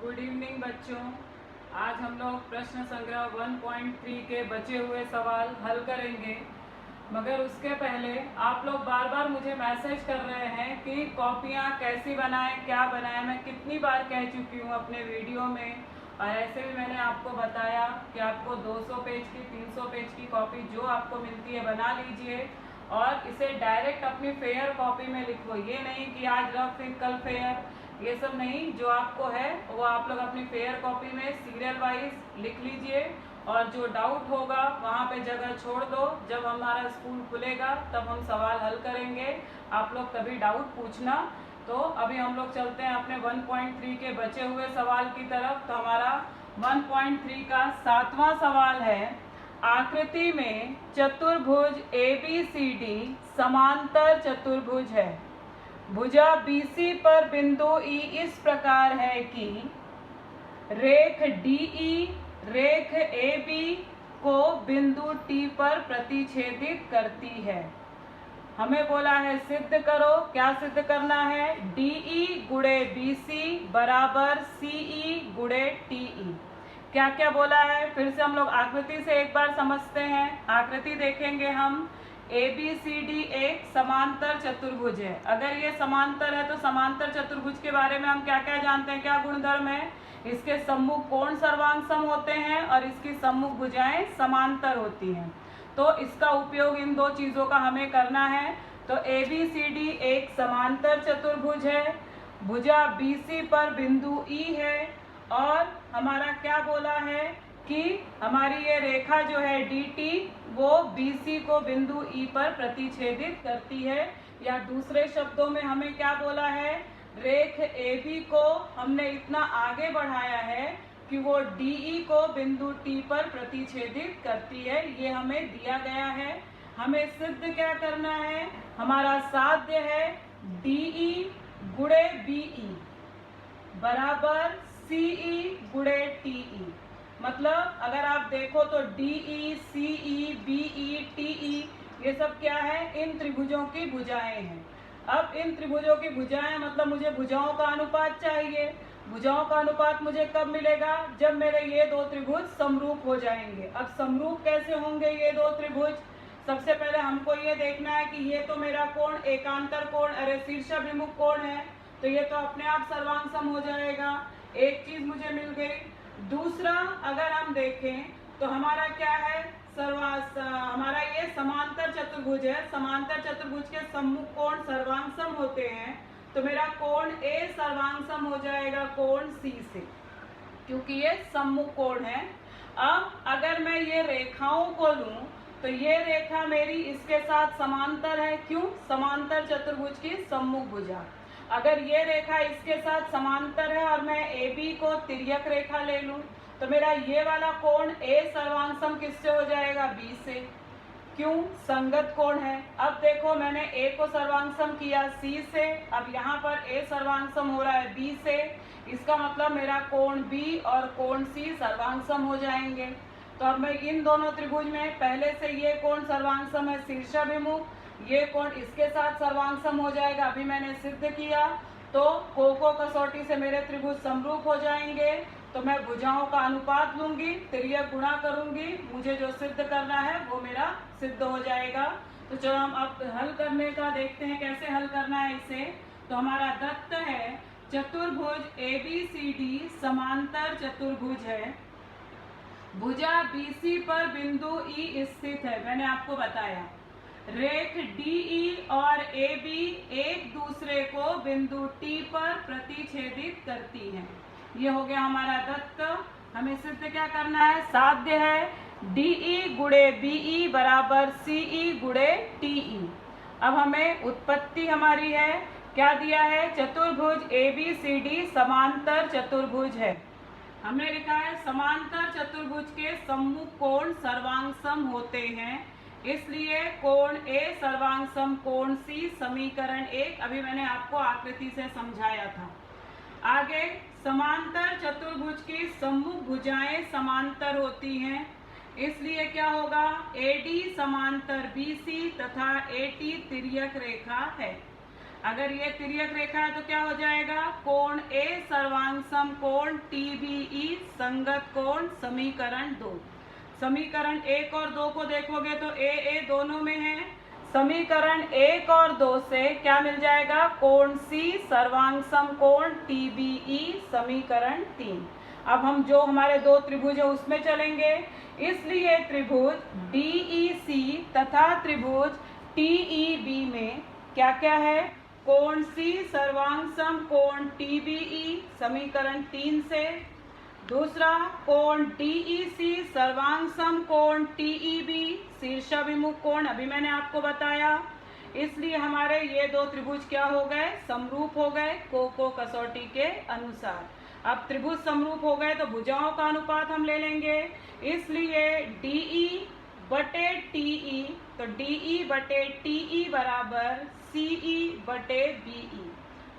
Good evening बच्चों। आज हम लोग प्रश्न संग्रह 1.3 के बचे हुए सवाल हल करेंगे, मगर उसके पहले आप लोग बार बार मुझे मैसेज कर रहे हैं कि कॉपियाँ कैसी बनाएं, क्या बनाएं। मैं कितनी बार कह चुकी हूँ अपने वीडियो में, और ऐसे भी मैंने आपको बताया कि आपको 200 पेज की 300 पेज की कॉपी जो आपको मिलती है बना लीजिए और इसे डायरेक्ट अपनी फेयर कॉपी में लिखो। ये नहीं कि आज रफ फिर कल फेयर, ये सब नहीं। जो आपको है वो आप लोग अपनी फेयर कॉपी में सीरियल वाइज लिख लीजिए, और जो डाउट होगा वहाँ पे जगह छोड़ दो। जब हमारा स्कूल खुलेगा तब हम सवाल हल करेंगे, आप लोग तभी डाउट पूछना। तो अभी हम लोग चलते हैं अपने 1.3 के बचे हुए सवाल की तरफ। तो हमारा 1.3 का 7वां सवाल है, आकृति में चतुर्भुज ABCD समांतर चतुर्भुज है। भुजा BC पर बिंदु E इस प्रकार है कि रेख DE रेख AB को बिंदु T पर प्रतिच्छेदित करती है। हमें बोला है सिद्ध करो। क्या सिद्ध करना है? DE गुणे BC बराबर CE गुणे TE। क्या क्या बोला है फिर से हम लोग आकृति से एक बार समझते हैं। आकृति देखेंगे हम। ABCD एक समांतर चतुर्भुज है। अगर ये समांतर है तो समांतर चतुर्भुज के बारे में हम क्या क्या जानते हैं, क्या गुणधर्म है? इसके सम्मुख कोण सर्वांग सम होते हैं और इसकी सम्मुख भुजाएं समांतर होती हैं। तो इसका उपयोग इन दो चीज़ों का हमें करना है। तो ABCD एक समांतर चतुर्भुज है, भुजा BC पर बिंदु E है, और हमारा क्या बोला है कि हमारी ये रेखा जो है DT वो BC को बिंदु E पर प्रतिच्छेदित करती है। या दूसरे शब्दों में हमें क्या बोला है, रेख AB को हमने इतना आगे बढ़ाया है कि वो DE को बिंदु T पर प्रतिच्छेदित करती है। ये हमें दिया गया है। हमें सिद्ध क्या करना है? हमारा साध्य है DE गुणे BE बराबर CE गुणे TE। मतलब अगर आप देखो तो DE, CE, BE, TE ये सब क्या है? इन त्रिभुजों की भुजाएं हैं। अब इन त्रिभुजों की भुजाएं मतलब मुझे भुजाओं का अनुपात चाहिए। भुजाओं का अनुपात मुझे कब मिलेगा? जब मेरे ये दो त्रिभुज समरूप हो जाएंगे। अब समरूप कैसे होंगे ये दो त्रिभुज? सबसे पहले हमको ये देखना है कि ये तो मेरा कोण एकांतर कोण, अरे शीर्षाभिमुख कोण है, तो ये तो अपने आप सर्वांग सम हो जाएगा। एक चीज मुझे मिल गई। दूसरा, अगर हम देखें तो हमारा क्या है, हमारा ये समांतर चतुर्भुज है। समांतर चतुर्भुज के सम्मुख कोण सर्वांग सम होते हैं, तो मेरा कोण A सर्वांग सम हो जाएगा कोण C से, क्योंकि ये सम्मुख कोण है। अब अगर मैं ये रेखाओं को लूं तो ये रेखा मेरी इसके साथ समांतर है। क्यों? समांतर चतुर्भुज की सम्मुख भुजा। अगर ये रेखा इसके साथ समांतर है और मैं AB को तिर्यक रेखा ले लूं तो मेरा ये वाला कोण A सर्वांग सम किससे हो जाएगा? B से। क्यों? संगत कोण है। अब देखो मैंने A को सर्वांग सम किया C से, अब यहाँ पर A सर्वांग सम हो रहा है B से। इसका मतलब मेरा कोण B और कोण C सर्वांग सम हो जाएंगे। तो अब मैं इन दोनों त्रिभुज में पहले से ये कोण सर्वांग सम है शीर्षाभिमुख, ये कोण इसके साथ सर्वांग सम हो जाएगा। अभी मैंने सिद्ध किया। तो को कसौटी से मेरे त्रिभुज समरूप हो जाएंगे। तो मैं भुजाओं का अनुपात लूंगी, तिर्यक गुणा करूंगी, मुझे जो सिद्ध करना है वो मेरा सिद्ध हो जाएगा। तो चलो हम अब हल करने का देखते हैं कैसे हल करना है इसे। तो हमारा दत्त है चतुर्भुज ABCD समांतर चतुर्भुज है। भुजा BC पर बिंदु E स्थित है। मैंने आपको बताया रेख DE और AB एक दूसरे को बिंदु T पर प्रतिच्छेदित करती हैं। ये हो गया हमारा दत्त। हमें सिद्ध क्या करना है? साध्य है DE गुणे BE बराबर CE गुणे TE। अब हमें उत्पत्ति हमारी है, क्या दिया है? चतुर्भुज ABCD समांतर चतुर्भुज है। हमने लिखा है समांतर चतुर्भुज के सम्मुख कोण सर्वांग सम होते हैं, इसलिए कोण A सर्वांग सम कोण C समीकरण 1 अभी मैंने आपको आकृति से समझाया था। आगे समांतर चतुर्भुज की सम्मुख भुजाएं समांतर होती हैं, इसलिए क्या होगा? AD समांतर BC तथा AT तिर्यक रेखा है। अगर ये तिर्यक रेखा है तो क्या हो जाएगा, कोण ए सर्वांग सम कोण TBE संगत कोण समीकरण 2। समीकरण 1 और 2 को देखोगे तो ए दोनों में है। समीकरण 1 और 2 से क्या मिल जाएगा, कोण C सर्वांग सम कोण TBE समीकरण 3। अब हम जो हमारे दो त्रिभुज है उसमें चलेंगे, इसलिए त्रिभुज DEC तथा त्रिभुज TEB में क्या क्या है, कोण C सर्वांग सम कोण TBE समीकरण 3 से, दूसरा कोण DEC सर्वांग सम कोण TEB शीर्षाभिमुख कोण अभी मैंने आपको बताया। इसलिए हमारे ये दो त्रिभुज क्या हो गए, समरूप हो गए को कसौटी के अनुसार। अब त्रिभुज समरूप हो गए तो भुजाओं का अनुपात हम ले लेंगे, इसलिए DE बटे TE, तो DE बटे TE बराबर CE बटे BE।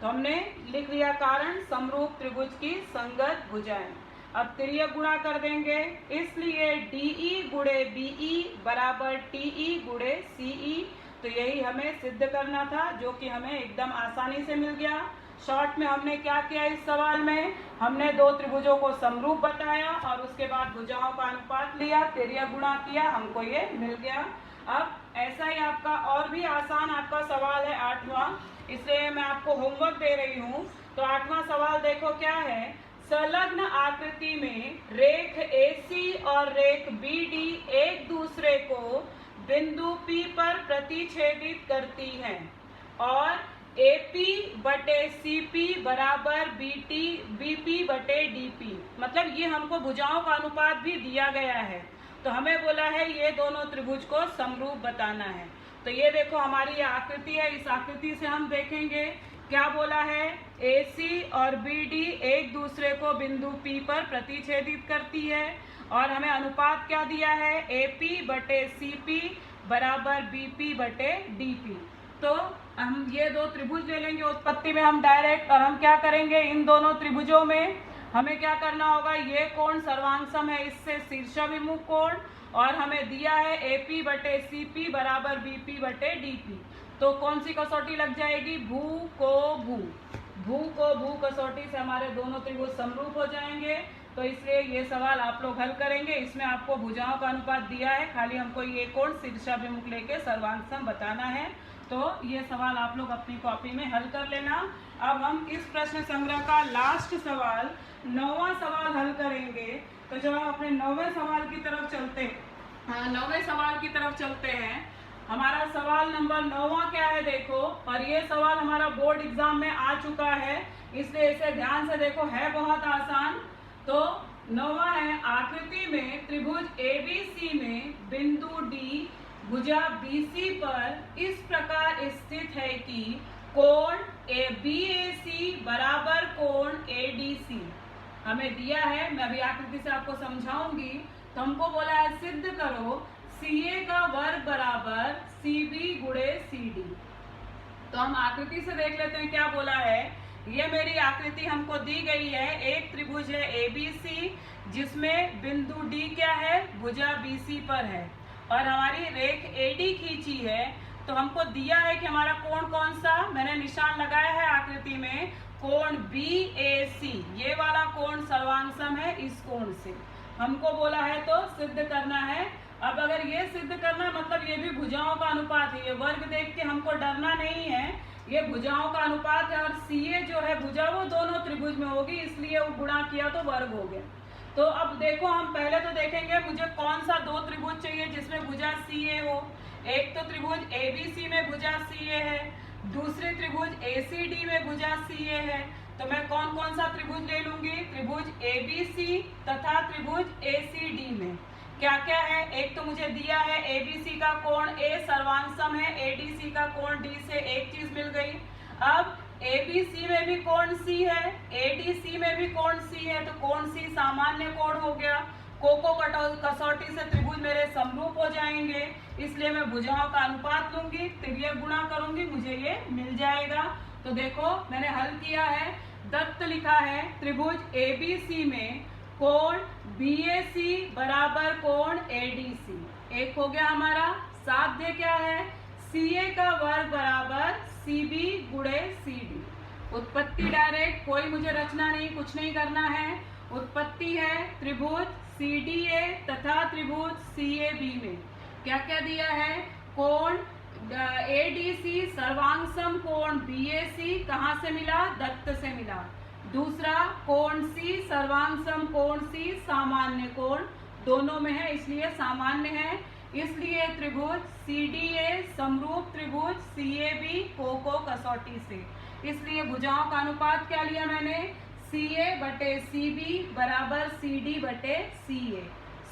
तो हमने लिख लिया कारण समरूप त्रिभुज की संगत भुजाएं। अब तिर्यक गुणा कर देंगे, इसलिए DE गुणे BE बराबर TE गुणे CE। तो यही हमें सिद्ध करना था, जो कि हमें एकदम आसानी से मिल गया। शॉर्ट में हमने क्या किया, इस सवाल में हमने दो त्रिभुजों को समरूप बताया और उसके बाद भुजाओं का अनुपात लिया, तिर्यक गुणा किया, हमको ये मिल गया। अब ऐसा ही आपका और भी आसान आपका सवाल है 8वां, इसलिए मैं आपको होमवर्क दे रही हूँ। तो 8वां सवाल देखो क्या है, संलग्न आकृति में रेख AC और रेख BD एक दूसरे को बिंदु P पर प्रतिच्छेदित करती हैं और AP बटे CP बराबर BP बटे DP। मतलब ये हमको भुजाओं का अनुपात भी दिया गया है, तो हमें बोला है ये दोनों त्रिभुज को समरूप बताना है। तो ये देखो हमारी आकृति है, इस आकृति से हम देखेंगे क्या बोला है, AC और BD एक दूसरे को बिंदु P पर प्रतिच्छेदित करती है और हमें अनुपात क्या दिया है, AP बटे CP बराबर BP बटे DP। तो हम ये दो त्रिभुज ले लेंगे उत्पत्ति में हम डायरेक्ट, और हम क्या करेंगे, इन दोनों त्रिभुजों में हमें क्या करना होगा, ये कोण सर्वांग सम है, इससे शीर्षाभिमुख कोण, और हमें दिया है AP बटे CP बराबर BP बटे DP। तो कौन सी कसौटी लग जाएगी, भू को भू कसौटी से हमारे दोनों त्रिभुज समरूप हो जाएंगे। तो इसलिए ये सवाल आप लोग हल करेंगे, इसमें आपको भुजाओं का अनुपात दिया है, खाली हमको ये कोण शीर्षाभिमुख लेके सर्वांग सम बताना है। तो ये सवाल आप लोग अपनी कॉपी में हल कर लेना। अब हम इस प्रश्न संग्रह का लास्ट सवाल 9वां सवाल हल करेंगे। तो जब हम अपने 9वें सवाल की तरफ चलते हैं, हमारा सवाल नंबर 9वां क्या है देखो, और ये सवाल हमारा बोर्ड एग्जाम में आ चुका है, इसलिए इसे ध्यान से देखो, है बहुत आसान। तो 9वां है, आकृति में त्रिभुज ABC में बिंदु D भुजा BC पर इस प्रकार स्थित है कि कोण BAC बराबर कोण ADC हमें दिया है। मैं अभी आकृति से आपको समझाऊंगी। तो हमको बोला है सिद्ध करो CA का वर्ग बराबर CB गुणे CD। तो हम आकृति से देख लेते हैं क्या बोला है। ये मेरी आकृति हमको दी गई है, एक त्रिभुज है ABC जिसमें बिंदु D क्या है, भुजा BC पर है, और हमारी रेख AD खींची है। तो हमको दिया है कि हमारा कोण कौन सा, मैंने निशान लगाया है आकृति में, कोण BAC, ये वाला कोण सर्वांग सम है इस कोण से। हमको बोला है तो सिद्ध करना है। अब अगर ये सिद्ध करना मतलब ये भी भुजाओं का अनुपात है, ये वर्ग देख के हमको डरना नहीं है, ये भुजाओं का अनुपात है, और CA जो है भुजा वो दोनों त्रिभुज में होगी, इसलिए वो गुणा किया तो वर्ग हो गया। तो अब देखो हम पहले तो देखेंगे मुझे कौन सा दो त्रिभुज चाहिए जिसमें भुजा CA हो। एक तो त्रिभुज ABC में भुजा CA है, दूसरे त्रिभुज ACD में भुजा CA है। तो मैं कौन कौन सा त्रिभुज ले लूंगी, त्रिभुज ABC तथा त्रिभुज ACD में क्या क्या है। एक तो मुझे दिया है ABC का कोण A सर्वांग सम है ADC का कोण D से, एक चीज मिल गई। अब ABC में भी कोण C है, ADC में भी कोण C है, तो कोण C सामान्य कोण हो गया। कसौटी से त्रिभुज मेरे समरूप हो जाएंगे, इसलिए मैं भुजाओं का अनुपात लूंगी, तिर्यक गुणा करूंगी, मुझे ये मिल जाएगा। तो देखो मैंने हल किया है, दत्त लिखा है त्रिभुज ABC में कोण BAC बराबर कोण ADC, एक हो गया हमारा। साध्य क्या है, CA का वर्ग बराबर CB गुणे CD। उत्पत्ति डायरेक्ट, कोई मुझे रचना नहीं, कुछ नहीं करना है। उत्पत्ति है त्रिभुज CDA तथा त्रिभुज CAB में क्या क्या दिया है? कोण ADC सर्वांग सम कोण BAC कहाँ से मिला? दत्त से मिला। दूसरा कोण C सर्वांग सम कोण C सामान्य कोण दोनों में है, इसलिए सामान्य है। इसलिए त्रिभुज CDA समरूप त्रिभुज CAB को कसौटी से। इसलिए भुजाओं का अनुपात क्या लिया मैंने? CA बटे CB बराबर CD बटे CA।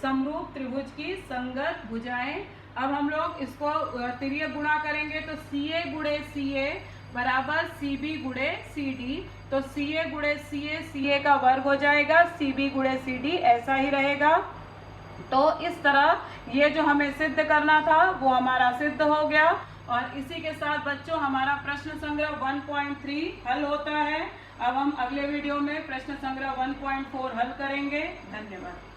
समरूप त्रिभुज की संगत भुजाएं। अब हम लोग इसको तिर्यक गुणा करेंगे तो CA गुणे CA बराबर CB गुणे CD। तो CA गुणे CA, CA का वर्ग हो जाएगा, CB गुणे CD ऐसा ही रहेगा। तो इस तरह ये जो हमें सिद्ध करना था वो हमारा सिद्ध हो गया। और इसी के साथ बच्चों हमारा प्रश्न संग्रह 1.3 हल होता है। अब हम अगले वीडियो में प्रश्न संग्रह 1.4 हल करेंगे। धन्यवाद।